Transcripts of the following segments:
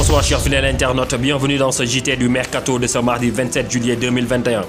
Bonsoir chers fidèles internautes, bienvenue dans ce JT du Mercato de ce mardi 27 juillet 2021.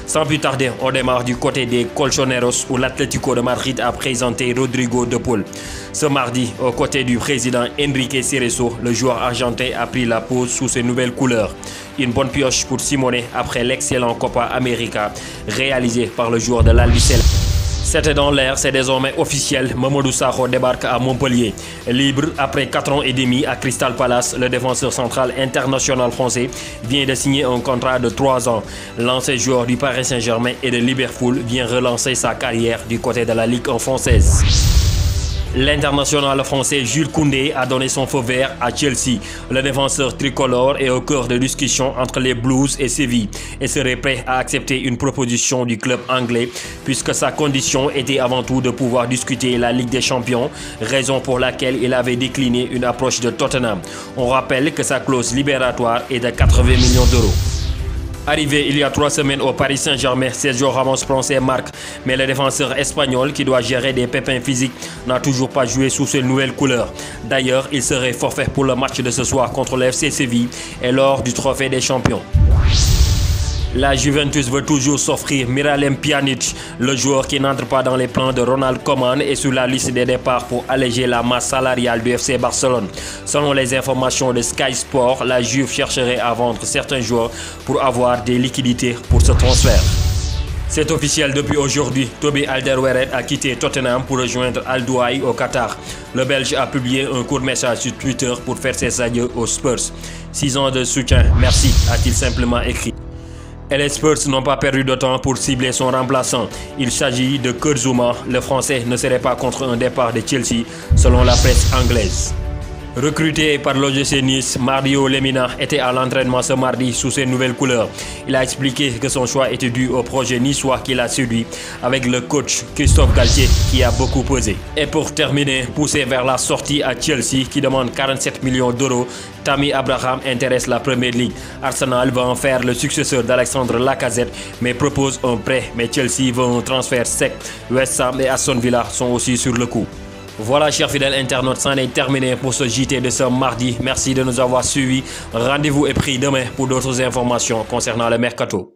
Sans plus tarder, on démarre du côté des Colchoneros où l'Atlético de Madrid a présenté Rodrigo de Paul. Ce mardi, aux côtés du président Enrique Cerezo, le joueur argentin a pris la pause sous ses nouvelles couleurs. Une bonne pioche pour Simone après l'excellent Copa América réalisé par le joueur de l'Albiceleste. C'était dans l'air, c'est désormais officiel, Mamadou Sakho débarque à Montpellier. Libre après 4 ans et demi à Crystal Palace, le défenseur central international français vient de signer un contrat de 3 ans. L'ancien joueur du Paris Saint-Germain et de Liverpool vient relancer sa carrière du côté de la Ligue 1 française. L'international français Jules Koundé a donné son feu vert à Chelsea. Le défenseur tricolore est au cœur de discussions entre les Blues et Séville et serait prêt à accepter une proposition du club anglais puisque sa condition était avant tout de pouvoir discuter la Ligue des Champions, raison pour laquelle il avait décliné une approche de Tottenham. On rappelle que sa clause libératoire est de 80 millions d'euros. Arrivé il y a 3 semaines au Paris Saint-Germain, Sergio Ramos prend ses marques, mais le défenseur espagnol qui doit gérer des pépins physiques n'a toujours pas joué sous ses nouvelles couleurs. D'ailleurs, il serait forfait pour le match de ce soir contre le FC Séville et lors du Trophée des Champions. La Juventus veut toujours s'offrir Miralem Pjanic, le joueur qui n'entre pas dans les plans de Ronald Koeman et sur la liste des départs pour alléger la masse salariale du FC Barcelone. Selon les informations de Sky Sport, la Juve chercherait à vendre certains joueurs pour avoir des liquidités pour ce transfert. C'est officiel depuis aujourd'hui, Toby Alderweireld a quitté Tottenham pour rejoindre Al Douaï au Qatar. Le Belge a publié un court message sur Twitter pour faire ses adieux aux Spurs. 6 ans de soutien, merci, a-t-il simplement écrit. Et les Spurs n'ont pas perdu de temps pour cibler son remplaçant. Il s'agit de Kurt Zouma. Le Français ne serait pas contre un départ de Chelsea, selon la presse anglaise. Recruté par l'OGC Nice, Mario Lemina était à l'entraînement ce mardi sous ses nouvelles couleurs. Il a expliqué que son choix était dû au projet niçois qu'il a séduit avec le coach Christophe Galtier qui a beaucoup pesé. Et pour terminer, poussé vers la sortie à Chelsea qui demande 47 millions d'euros, Tammy Abraham intéresse la Premier League. Arsenal va en faire le successeur d'Alexandre Lacazette mais propose un prêt. Mais Chelsea veut un transfert sec. West Ham et Aston Villa sont aussi sur le coup. Voilà chers fidèles internautes, c'en est terminé pour ce JT de ce mardi. Merci de nous avoir suivis. Rendez-vous est pris demain pour d'autres informations concernant le Mercato.